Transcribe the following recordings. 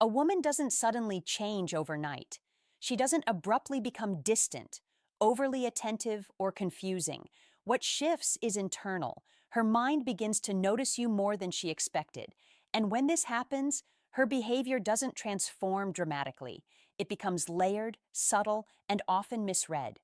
A woman doesn't suddenly change overnight. She doesn't abruptly become distant, overly attentive, or confusing. What shifts is internal. Her mind begins to notice you more than she expected. And when this happens, her behavior doesn't transform dramatically. It becomes layered, subtle, and often misread.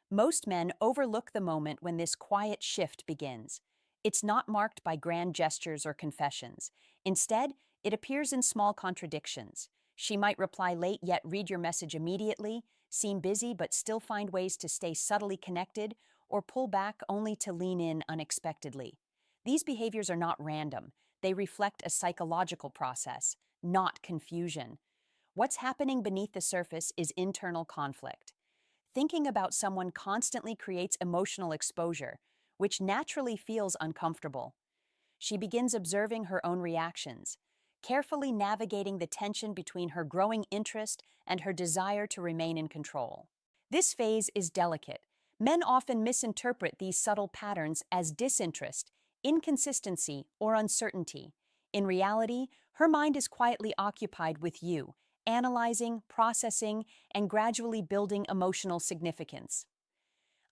Most men overlook the moment when this quiet shift begins. It's not marked by grand gestures or confessions. Instead, it appears in small contradictions. She might reply late yet read your message immediately, seem busy but still find ways to stay subtly connected, or pull back only to lean in unexpectedly. These behaviors are not random. They reflect a psychological process, not confusion. What's happening beneath the surface is internal conflict. Thinking about someone constantly creates emotional exposure, which naturally feels uncomfortable. She begins observing her own reactions, carefully navigating the tension between her growing interest and her desire to remain in control. This phase is delicate. Men often misinterpret these subtle patterns as disinterest, inconsistency, or uncertainty. In reality, her mind is quietly occupied with you, analyzing, processing, and gradually building emotional significance.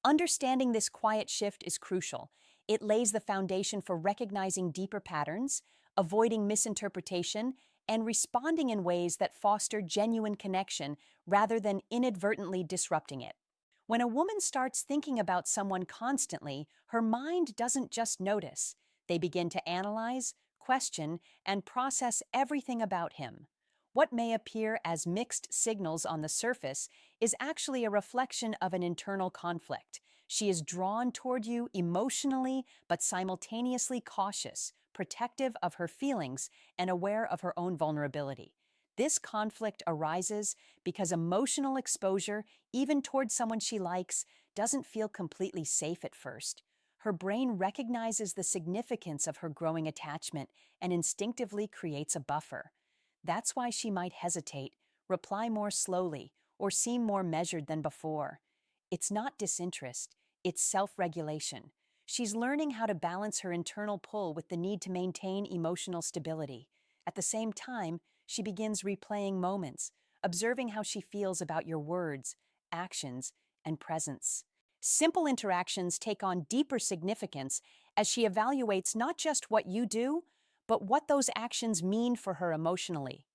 Understanding this quiet shift is crucial. It lays the foundation for recognizing deeper patterns, avoiding misinterpretation, and responding in ways that foster genuine connection rather than inadvertently disrupting it. When a woman starts thinking about someone constantly, her mind doesn't just notice. They begin to analyze, question, and process everything about him. What may appear as mixed signals on the surface is actually a reflection of an internal conflict. She is drawn toward you emotionally, but simultaneously cautious, protective of her feelings, and aware of her own vulnerability. This conflict arises because emotional exposure, even toward someone she likes, doesn't feel completely safe at first. Her brain recognizes the significance of her growing attachment and instinctively creates a buffer. That's why she might hesitate, reply more slowly, or seem more measured than before. It's not disinterest, it's self-regulation. She's learning how to balance her internal pull with the need to maintain emotional stability. At the same time, she begins replaying moments, observing how she feels about your words, actions, and presence. Simple interactions take on deeper significance as she evaluates not just what you do, but what those actions mean for her emotionally.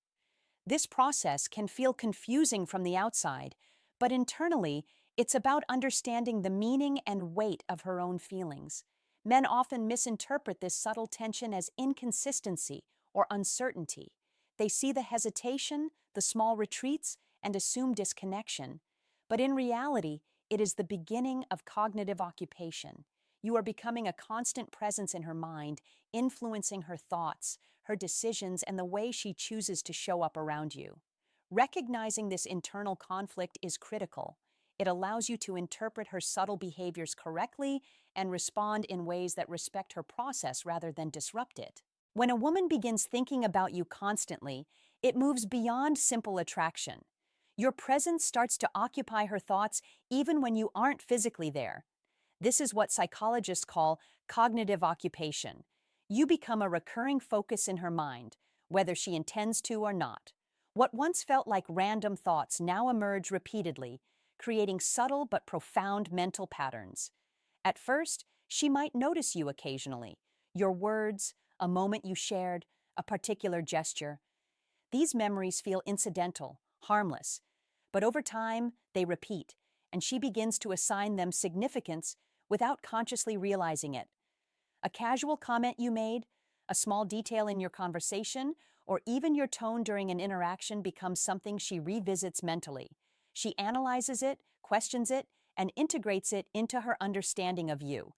This process can feel confusing from the outside, but internally, it's about understanding the meaning and weight of her own feelings. Men often misinterpret this subtle tension as inconsistency or uncertainty. They see the hesitation, the small retreats, and assume disconnection. But in reality, it is the beginning of cognitive occupation. You are becoming a constant presence in her mind, influencing her thoughts, her decisions, and the way she chooses to show up around you. Recognizing this internal conflict is critical. It allows you to interpret her subtle behaviors correctly and respond in ways that respect her process rather than disrupt it. When a woman begins thinking about you constantly, it moves beyond simple attraction. Your presence starts to occupy her thoughts even when you aren't physically there. This is what psychologists call cognitive occupation. You become a recurring focus in her mind, whether she intends to or not. What once felt like random thoughts now emerge repeatedly, creating subtle but profound mental patterns. At first, she might notice you occasionally, your words, a moment you shared, a particular gesture. These memories feel incidental, harmless, but over time, they repeat, and she begins to assign them significance without consciously realizing it. A casual comment you made, a small detail in your conversation, or even your tone during an interaction becomes something she revisits mentally. She analyzes it, questions it, and integrates it into her understanding of you.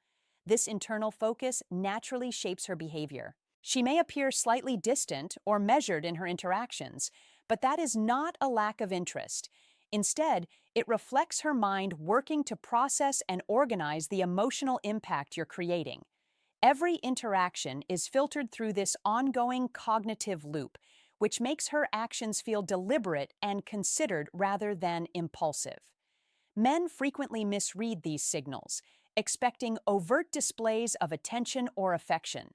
This internal focus naturally shapes her behavior. She may appear slightly distant or measured in her interactions, but that is not a lack of interest. Instead, it reflects her mind working to process and organize the emotional impact you're creating. Every interaction is filtered through this ongoing cognitive loop, which makes her actions feel deliberate and considered rather than impulsive. Men frequently misread these signals, expecting overt displays of attention or affection.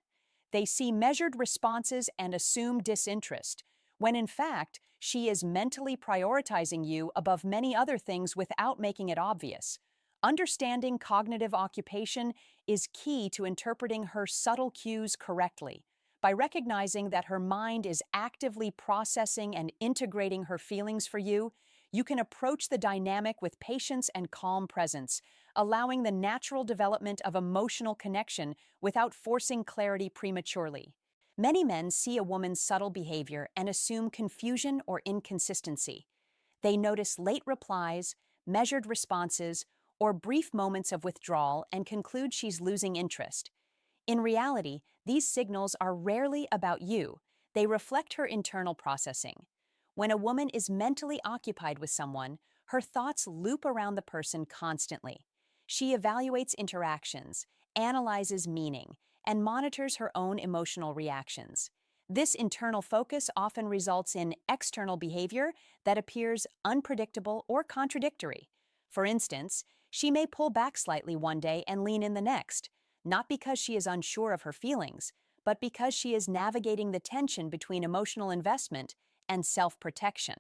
They see measured responses and assume disinterest, when in fact, she is mentally prioritizing you above many other things without making it obvious. Understanding cognitive occupation is key to interpreting her subtle cues correctly. By recognizing that her mind is actively processing and integrating her feelings for you, you can approach the dynamic with patience and calm presence, allowing the natural development of emotional connection without forcing clarity prematurely. Many men see a woman's subtle behavior and assume confusion or inconsistency. They notice late replies, measured responses, or brief moments of withdrawal and conclude she's losing interest. In reality, these signals are rarely about you. They reflect her internal processing. When a woman is mentally occupied with someone, her thoughts loop around the person constantly. She evaluates interactions, analyzes meaning, and monitors her own emotional reactions. This internal focus often results in external behavior that appears unpredictable or contradictory. For instance, she may pull back slightly one day and lean in the next, not because she is unsure of her feelings, but because she is navigating the tension between emotional investment and self-protection.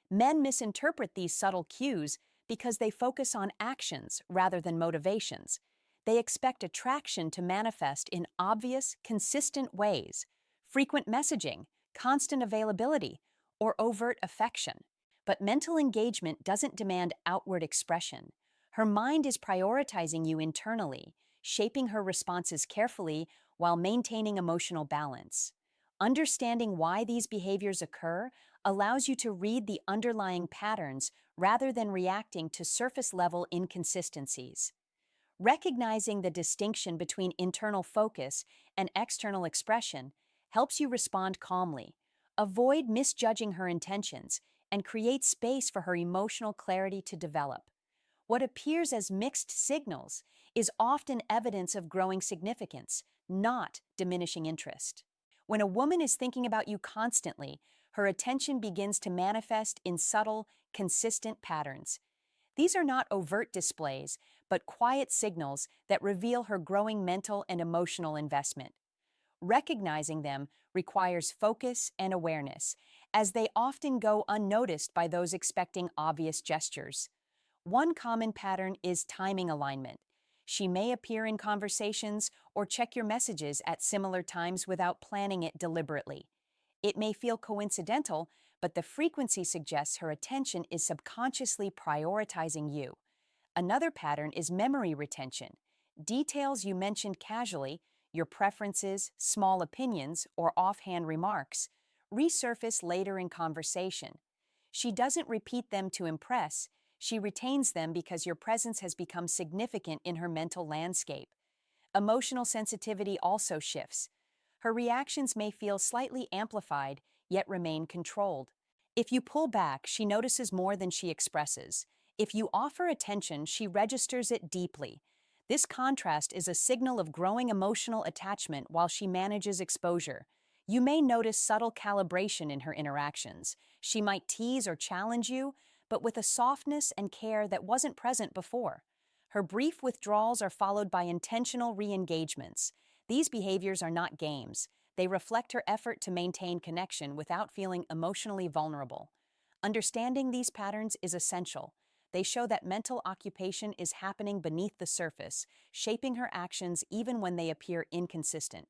Men misinterpret these subtle cues because they focus on actions rather than motivations. They expect attraction to manifest in obvious, consistent ways, frequent messaging, constant availability, or overt affection. But mental engagement doesn't demand outward expression. Her mind is prioritizing you internally, shaping her responses carefully while maintaining emotional balance. Understanding why these behaviors occur allows you to read the underlying patterns rather than reacting to surface-level inconsistencies. Recognizing the distinction between internal focus and external expression helps you respond calmly, avoid misjudging her intentions, and create space for her emotional clarity to develop. What appears as mixed signals is often evidence of growing significance, not diminishing interest. When a woman is thinking about you constantly, her attention begins to manifest in subtle, consistent patterns. These are not overt displays, but quiet signals that reveal her growing mental and emotional investment. Recognizing them requires focus and awareness, as they often go unnoticed by those expecting obvious gestures. One common pattern is timing alignment. She may appear in conversations or check your messages at similar times without planning it deliberately. It may feel coincidental, but the frequency suggests her attention is subconsciously prioritizing you. Another pattern is memory retention. Details you mentioned casually, your preferences, small opinions, or offhand remarks, resurface later in conversation. She doesn't repeat them to impress, she retains them because your presence has become significant in her mental landscape. Emotional sensitivity also shifts. Her reactions may feel slightly amplified, yet remain controlled. If you pull back, she notices more than she expresses. If you offer attention, she registers it deeply. This contrast is a signal of growing emotional attachment while she manages exposure. You may notice subtle calibration in her interactions. She might tease or challenge you, but with a softness and care that wasn't present before. Her brief withdrawals are followed by intentional re-engagements. These behaviors are not games. They reflect her effort to maintain connection without feeling emotionally vulnerable. Understanding these patterns is essential. They show that mental occupation is happening beneath the surface, shaping her actions even when they appear inconsistent.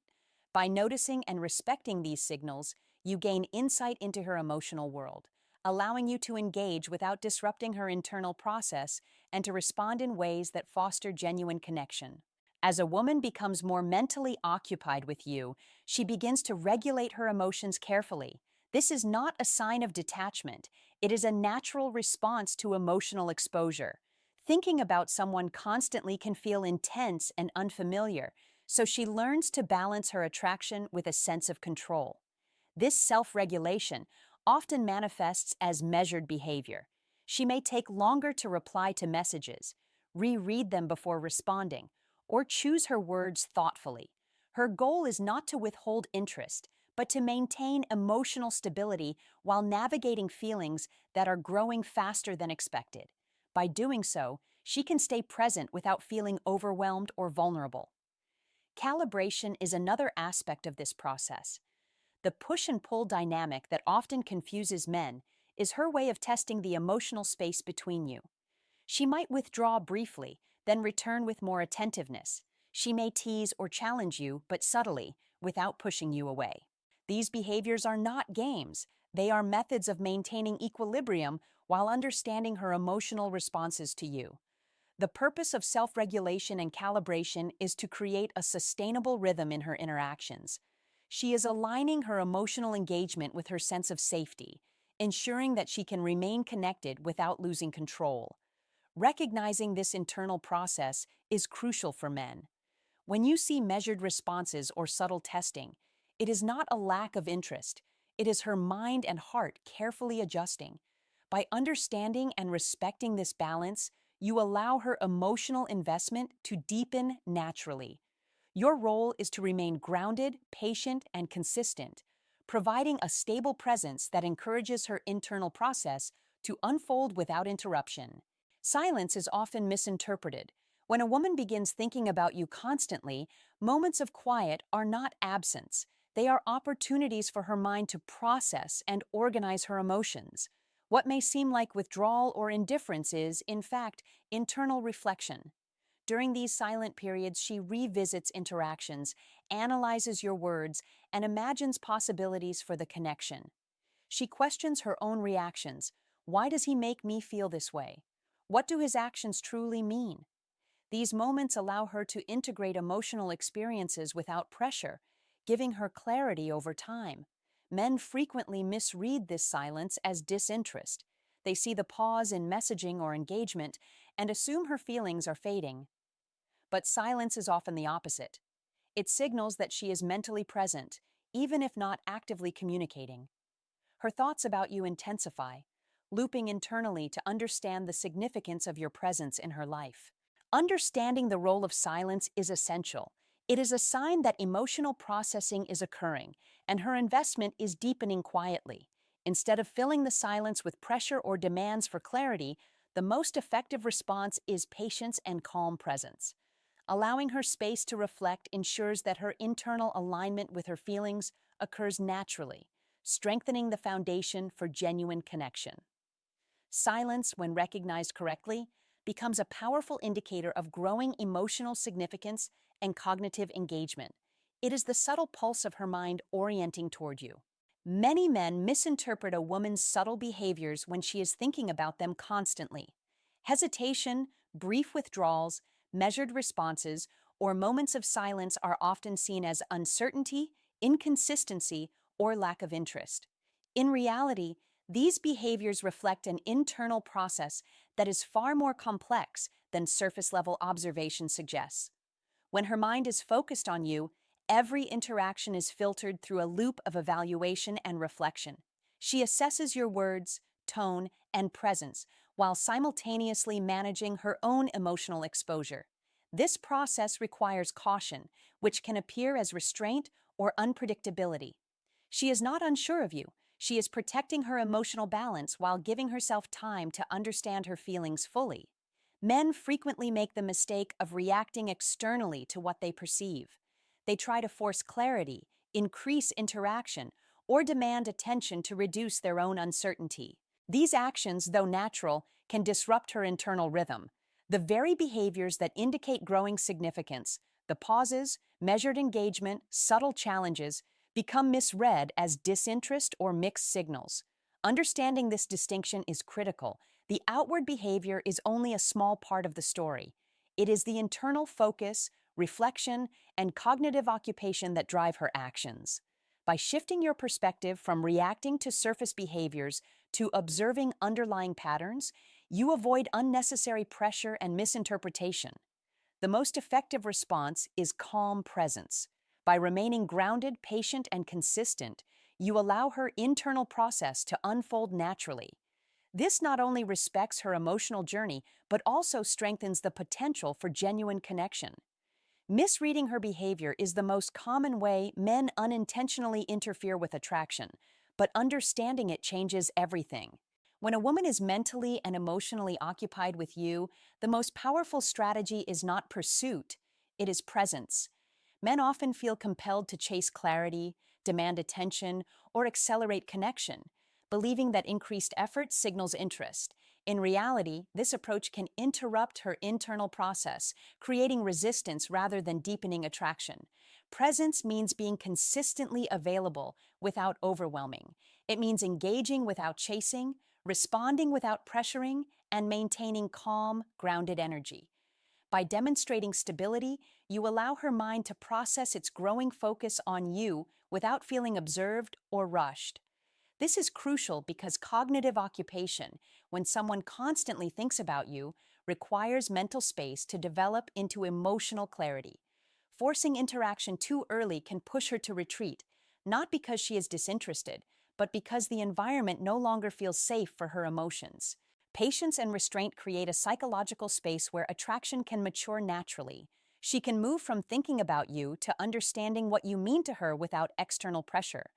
By noticing and respecting these signals, you gain insight into her emotional world, allowing you to engage without disrupting her internal process and to respond in ways that foster genuine connection. As a woman becomes more mentally occupied with you, she begins to regulate her emotions carefully. This is not a sign of detachment. It is a natural response to emotional exposure. Thinking about someone constantly can feel intense and unfamiliar, so she learns to balance her attraction with a sense of control. This self-regulation often manifests as measured behavior. She may take longer to reply to messages, reread them before responding, or choose her words thoughtfully. Her goal is not to withhold interest, but to maintain emotional stability while navigating feelings that are growing faster than expected. By doing so, she can stay present without feeling overwhelmed or vulnerable. Calibration is another aspect of this process. The push and pull dynamic that often confuses men is her way of testing the emotional space between you. She might withdraw briefly, then return with more attentiveness. She may tease or challenge you, but subtly, without pushing you away. These behaviors are not games. They are methods of maintaining equilibrium while understanding her emotional responses to you. The purpose of self-regulation and calibration is to create a sustainable rhythm in her interactions. She is aligning her emotional engagement with her sense of safety, ensuring that she can remain connected without losing control. Recognizing this internal process is crucial for men. When you see measured responses or subtle testing, it is not a lack of interest. It is her mind and heart carefully adjusting. By understanding and respecting this balance, you allow her emotional investment to deepen naturally. Your role is to remain grounded, patient, and consistent, providing a stable presence that encourages her internal process to unfold without interruption. Silence is often misinterpreted. When a woman begins thinking about you constantly, moments of quiet are not absence. They are opportunities for her mind to process and organize her emotions. What may seem like withdrawal or indifference is, in fact, internal reflection. During these silent periods, she revisits interactions, analyzes your words, and imagines possibilities for the connection. She questions her own reactions. Why does he make me feel this way? What do his actions truly mean? These moments allow her to integrate emotional experiences without pressure, giving her clarity over time. Men frequently misread this silence as disinterest. They see the pause in messaging or engagement and assume her feelings are fading. But silence is often the opposite. It signals that she is mentally present, even if not actively communicating. Her thoughts about you intensify, looping internally to understand the significance of your presence in her life. Understanding the role of silence is essential. It is a sign that emotional processing is occurring, and her investment is deepening quietly. Instead of filling the silence with pressure or demands for clarity, the most effective response is patience and calm presence. Allowing her space to reflect ensures that her internal alignment with her feelings occurs naturally, strengthening the foundation for genuine connection. Silence, when recognized correctly, becomes a powerful indicator of growing emotional significance and cognitive engagement. It is the subtle pulse of her mind orienting toward you. Many men misinterpret a woman's subtle behaviors when she is thinking about them constantly. Hesitation, brief withdrawals, measured responses, or moments of silence are often seen as uncertainty, inconsistency, or lack of interest. In reality, these behaviors reflect an internal process that is far more complex than surface-level observation suggests. When her mind is focused on you, every interaction is filtered through a loop of evaluation and reflection. She assesses your words, tone, and presence while simultaneously managing her own emotional exposure. This process requires caution, which can appear as restraint or unpredictability. She is not unsure of you. She is protecting her emotional balance while giving herself time to understand her feelings fully. Men frequently make the mistake of reacting externally to what they perceive. They try to force clarity, increase interaction, or demand attention to reduce their own uncertainty. These actions, though natural, can disrupt her internal rhythm. The very behaviors that indicate growing significance, the pauses, measured engagement, subtle challenges, become misread as disinterest or mixed signals. Understanding this distinction is critical. The outward behavior is only a small part of the story. It is the internal focus, reflection, and cognitive occupation that drive her actions. By shifting your perspective from reacting to surface behaviors to observing underlying patterns, you avoid unnecessary pressure and misinterpretation. The most effective response is calm presence. By remaining grounded, patient, and consistent, you allow her internal process to unfold naturally. This not only respects her emotional journey, but also strengthens the potential for genuine connection. Misreading her behavior is the most common way men unintentionally interfere with attraction, but understanding it changes everything. When a woman is mentally and emotionally occupied with you, the most powerful strategy is not pursuit, it is presence. Men often feel compelled to chase clarity, demand attention, or accelerate connection, believing that increased effort signals interest. In reality, this approach can interrupt her internal process, creating resistance rather than deepening attraction. Presence means being consistently available without overwhelming. It means engaging without chasing, responding without pressuring, and maintaining calm, grounded energy. By demonstrating stability, you allow her mind to process its growing focus on you without feeling observed or rushed. This is crucial because cognitive occupation, when someone constantly thinks about you, requires mental space to develop into emotional clarity. Forcing interaction too early can push her to retreat, not because she is disinterested, but because the environment no longer feels safe for her emotions. Patience and restraint create a psychological space where attraction can mature naturally. She can move from thinking about you to understanding what you mean to her without external pressure.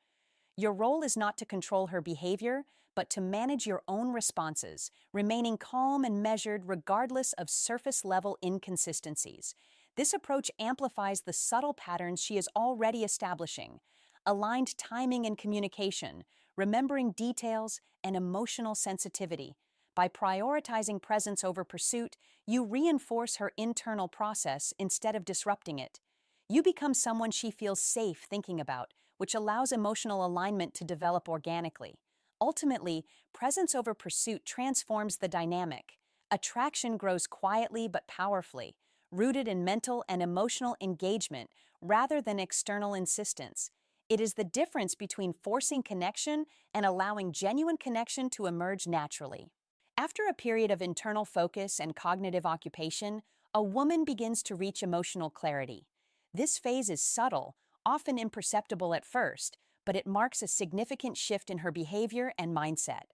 Your role is not to control her behavior, but to manage your own responses, remaining calm and measured regardless of surface-level inconsistencies. This approach amplifies the subtle patterns she is already establishing: aligned timing and communication, remembering details, and emotional sensitivity. By prioritizing presence over pursuit, you reinforce her internal process instead of disrupting it. You become someone she feels safe thinking about, which allows emotional alignment to develop organically. Ultimately, presence over pursuit transforms the dynamic. Attraction grows quietly but powerfully, rooted in mental and emotional engagement rather than external insistence. It is the difference between forcing connection and allowing genuine connection to emerge naturally. After a period of internal focus and cognitive occupation, a woman begins to reach emotional clarity. This phase is subtle, often imperceptible at first, but it marks a significant shift in her behavior and mindset.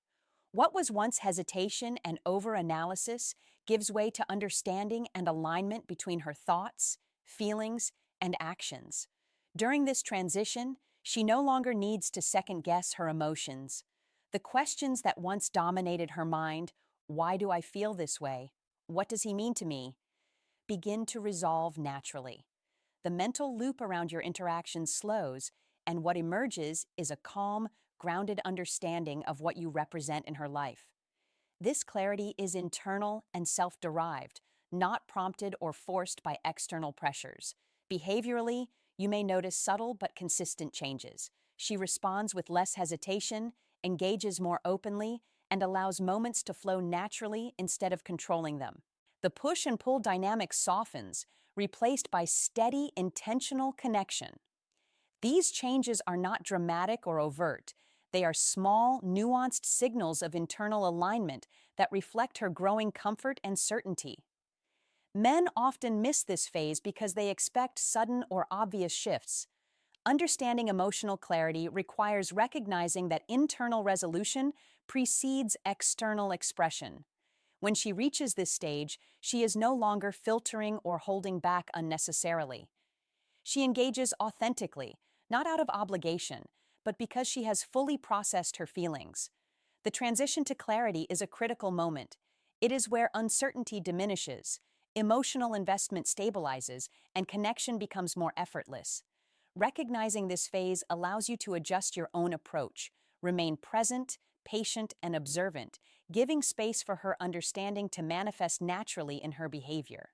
What was once hesitation and over-analysis gives way to understanding and alignment between her thoughts, feelings, and actions. During this transition, she no longer needs to second-guess her emotions. The questions that once dominated her mind, "Why do I feel this way? What does he mean to me?" begin to resolve naturally. The mental loop around your interactions slows, and what emerges is a calm, grounded understanding of what you represent in her life. This clarity is internal and self-derived, not prompted or forced by external pressures. Behaviorally, you may notice subtle but consistent changes. She responds with less hesitation, engages more openly, and allows moments to flow naturally instead of controlling them. The push and pull dynamic softens, replaced by steady, intentional connection. These changes are not dramatic or overt. They are small, nuanced signals of internal alignment that reflect her growing comfort and certainty. Men often miss this phase because they expect sudden or obvious shifts. Understanding emotional clarity requires recognizing that internal resolution precedes external expression. When she reaches this stage, she is no longer filtering or holding back unnecessarily. She engages authentically, not out of obligation, but because she has fully processed her feelings. The transition to clarity is a critical moment. It is where uncertainty diminishes, emotional investment stabilizes, and connection becomes more effortless. Recognizing this phase allows you to adjust your own approach, remain present, patient, and observant, giving space for her understanding to manifest naturally in her behavior.